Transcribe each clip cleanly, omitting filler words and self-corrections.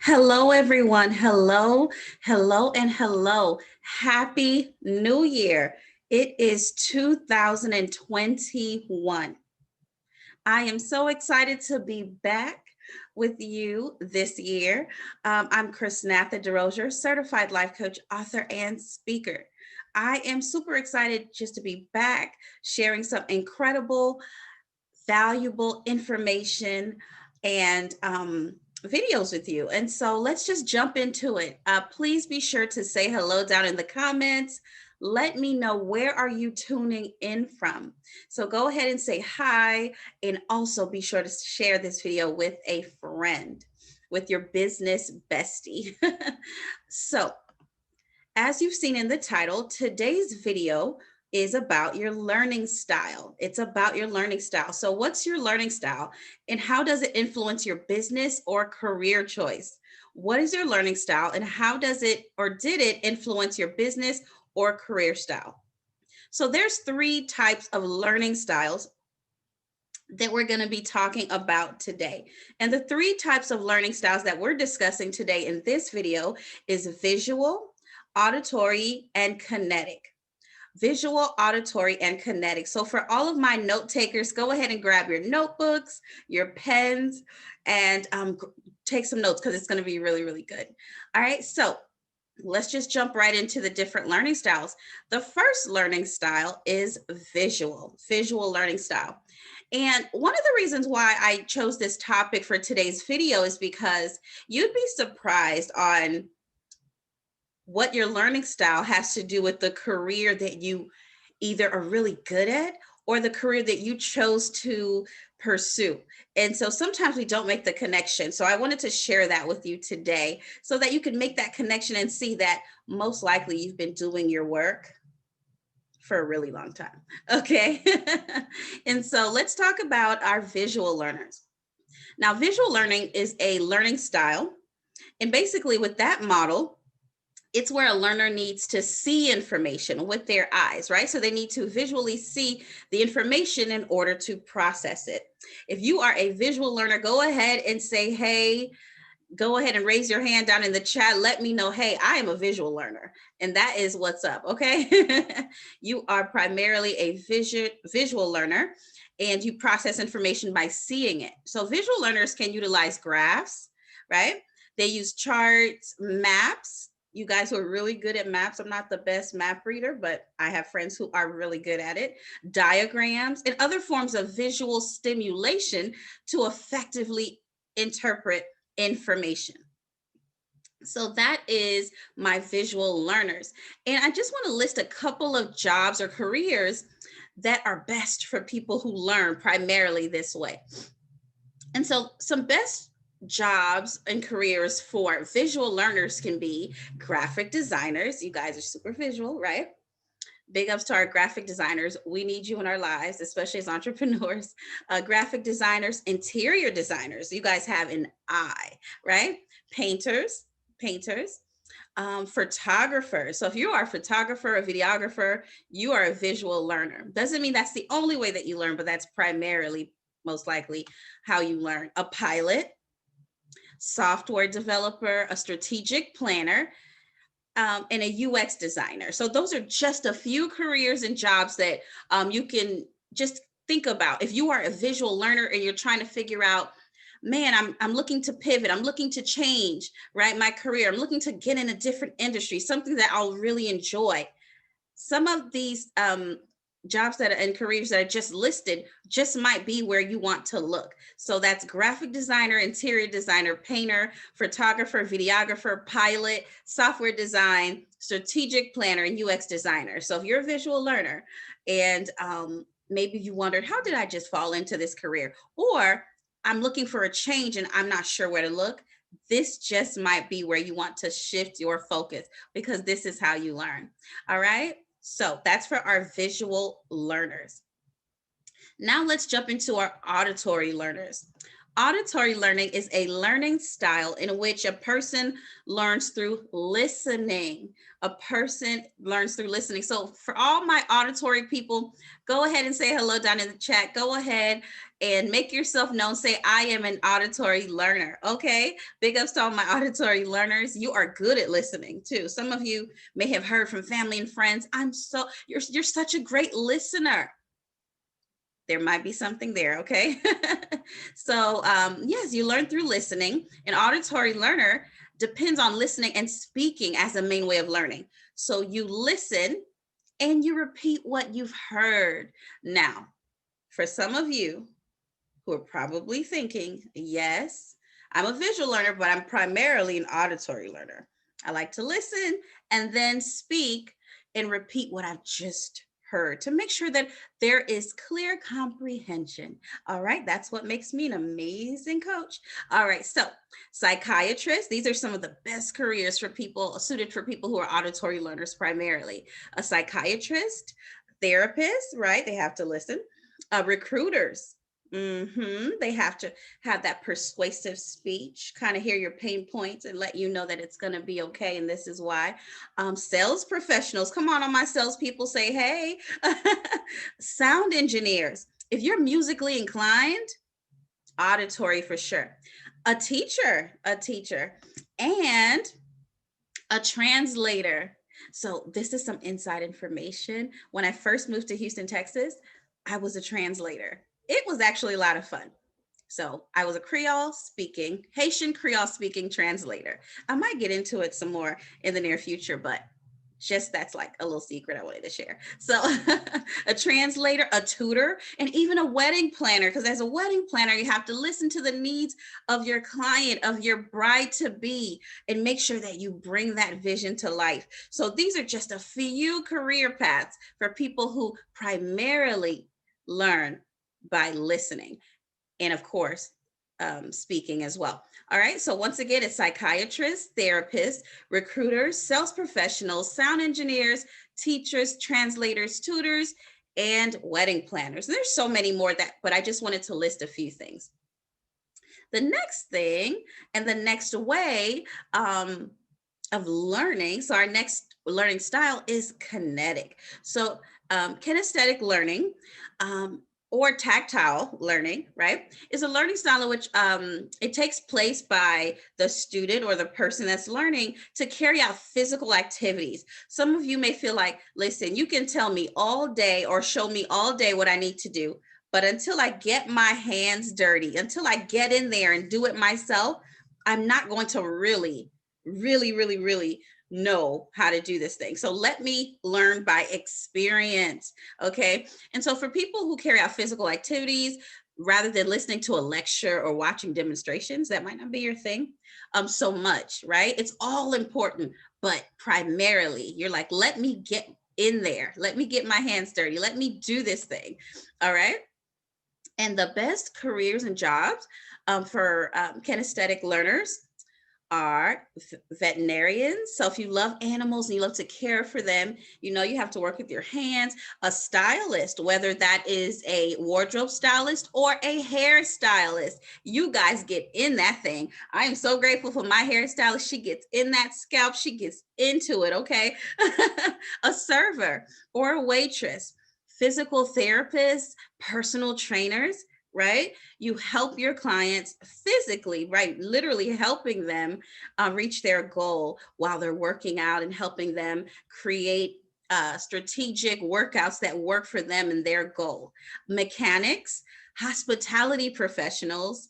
Hello, everyone. Hello, hello, and hello. Happy New Year. It is 2021. I am so excited to be back with you this year. I'm Chrisnatha, certified life coach, author, and speaker. I am super excited just to be back sharing some incredible, valuable information and videos with you. And so let's just jump into it. Please be sure to say hello down in the comments. Let me know, where are you tuning in from? So go ahead and say hi, and also be sure to share this video with a friend, with your business bestie. So as you've seen in the title, today's video is about your learning style. It's about your learning style. So what's your learning style and how does it influence your business or career choice? What is your learning style and how does it or did it influence your business or career style? So there's three types of learning styles that we're going to be talking about today. And the three types of learning styles that we're discussing today in this video is visual, auditory, and kinetic. Visual, auditory, and kinetic. So for all of my note takers, go ahead and grab your notebooks, your pens, and take some notes because it's going to be really, really good. All right, so let's just jump right into the different learning styles. The first learning style is visual learning style. And one of the reasons why I chose this topic for today's video is because you'd be surprised on what your learning style has to do with the career that you either are really good at or the career that you chose to pursue. And so sometimes we don't make the connection. So I wanted to share that with you today so that you can make that connection and see that most likely you've been doing your work for a really long time. Okay. And so let's talk about our visual learners. Now, visual learning is a learning style. And basically with that model, it's where a learner needs to see information with their eyes, right? So they need to visually see the information in order to process it. If you are a visual learner, go ahead and say, hey, go ahead and raise your hand down in the chat. Let me know, hey, I am a visual learner. And that is what's up, okay? You are primarily a visual learner and you process information by seeing it. So visual learners can utilize graphs, right? They use charts, maps. You guys who are really good at maps. I'm not the best map reader, but I have friends who are really good at it. Diagrams and other forms of visual stimulation to effectively interpret information. So that is my visual learners. And I just want to list a couple of jobs or careers that are best for people who learn primarily this way. And so some best jobs and careers for visual learners can be graphic designers. You guys are super visual, right? Big ups to our graphic designers. We need you in our lives, especially as entrepreneurs. Graphic designers, interior designers. You guys have an eye, right? Painters, photographers. So if you are a photographer, a videographer, you are a visual learner. Doesn't mean that's the only way that you learn, but that's primarily, most likely, how you learn. A pilot, software developer, a strategic planner, and a UX designer. So those are just a few careers and jobs that you can just think about. If you are a visual learner and you're trying to figure out, man, I'm looking to pivot, I'm looking to change, right, my career, I'm looking to get in a different industry, something that I'll really enjoy. Some of these jobs that are and careers that I just listed just might be where you want to look. So that's graphic designer, interior designer, painter, photographer, videographer, pilot, software design, strategic planner, and UX designer. So if you're a visual learner and maybe you wondered, how did I just fall into this career? Or I'm looking for a change and I'm not sure where to look. This just might be where you want to shift your focus because this is how you learn. All right. So that's for our visual learners. Now let's jump into our auditory learners. Auditory learning is a learning style in which a person learns through listening. A person learns through listening. So for all my auditory people, go ahead and say hello down in the chat. Go ahead and make yourself known. Say, I am an auditory learner. Okay. Big ups to all my auditory learners. You are good at listening too. Some of you may have heard from family and friends. You're such a great listener. There might be something there, okay? So yes, you learn through listening. An auditory learner depends on listening and speaking as a main way of learning. So you listen and you repeat what you've heard. Now, for some of you who are probably thinking, yes, I'm a visual learner, but I'm primarily an auditory learner. I like to listen and then speak and repeat what I've just heard to make sure that there is clear comprehension. All right, that's what makes me an amazing coach. All right, so psychiatrists, these are some of the best careers for people suited for people who are auditory learners primarily. A psychiatrist, therapist, right? They have to listen. Recruiters, they have to have that persuasive speech, kind of hear your pain points and let you know that it's going to be okay. And this is why. Sales professionals, come on, all my sales people, say, hey. Sound engineers, if you're musically inclined, auditory for sure. A teacher, and a translator. So this is some inside information. When I first moved to Houston, Texas, I was a translator. It was actually a lot of fun. So I was a Haitian Creole speaking translator. I might get into it some more in the near future, but just that's like a little secret I wanted to share. So a translator, a tutor, and even a wedding planner, because as a wedding planner, you have to listen to the needs of your client, of your bride to be, and make sure that you bring that vision to life. So these are just a few career paths for people who primarily learn by listening. And of course, speaking as well. All right. So once again, it's psychiatrists, therapists, recruiters, sales professionals, sound engineers, teachers, translators, tutors, and wedding planners. And there's so many more but I just wanted to list a few things. The next thing and the next way of learning, so our next learning style is kinetic. So kinesthetic learning, or tactile learning, right, is a learning style in which it takes place by the student or the person that's learning to carry out physical activities. Some of you may feel like, listen, you can tell me all day or show me all day what I need to do, but until I get my hands dirty, until I get in there and do it myself, I'm not going to really know how to do this thing. So let me learn by experience. Okay. And so for people who carry out physical activities, rather than listening to a lecture or watching demonstrations, that might not be your thing so much, right? It's all important, but primarily you're like, let me get in there. Let me get my hands dirty. Let me do this thing. All right. And the best careers and jobs for kinesthetic learners are veterinarians. So if you love animals and you love to care for them, you know you have to work with your hands. A stylist, whether that is a wardrobe stylist or a hair stylist, you guys get in that thing. I am so grateful for my hairstylist. She gets in that scalp. She gets into it, okay? A server or a waitress, physical therapists, personal trainers, right? You help your clients physically, right? Literally helping them reach their goal while they're working out and helping them create strategic workouts that work for them and their goal. Mechanics, hospitality professionals,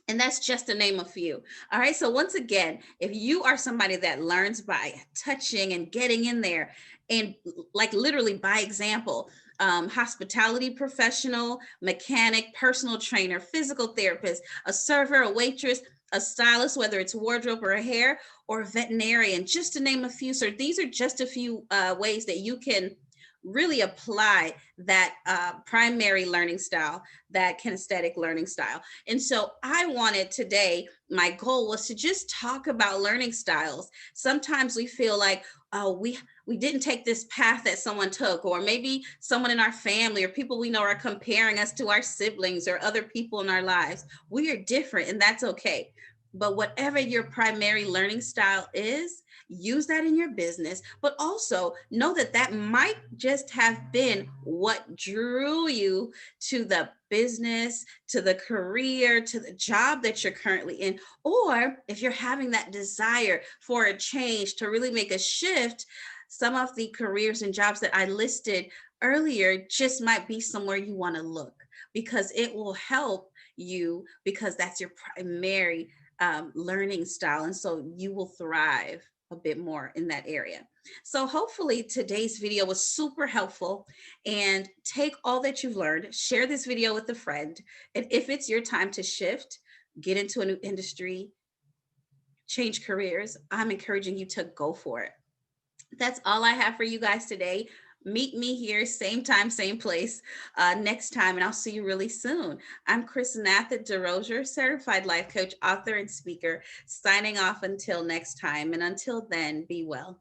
and that's just to name a few. All right. So once again, if you are somebody that learns by touching and getting in there and like literally by example, hospitality professional, mechanic, personal trainer, physical therapist, a server, a waitress, a stylist, whether it's wardrobe or hair, or a veterinarian, just to name a few. So these are just a few ways that you can really apply that primary learning style, that kinesthetic learning style. And so I wanted today, my goal was to just talk about learning styles. Sometimes we feel like, oh, we didn't take this path that someone took, or maybe someone in our family or people we know are comparing us to our siblings or other people in our lives. We are different, and that's okay. But whatever your primary learning style is, use that in your business, but also know that that might just have been what drew you to the business, to the career, to the job that you're currently in. Or if you're having that desire for a change, to really make a shift, some of the careers and jobs that I listed earlier just might be somewhere you want to look, because it will help you, because that's your primary learning style. And so you will thrive a bit more in that area. So hopefully today's video was super helpful, and take all that you've learned, share this video with a friend. And if it's your time to shift, get into a new industry, change careers, I'm encouraging you to go for it. That's all I have for you guys today. Meet me here, same time, same place, next time, and I'll see you really soon. I'm Chrisnatha DeRozier, certified life coach, author, and speaker, signing off until next time. And until then, be well.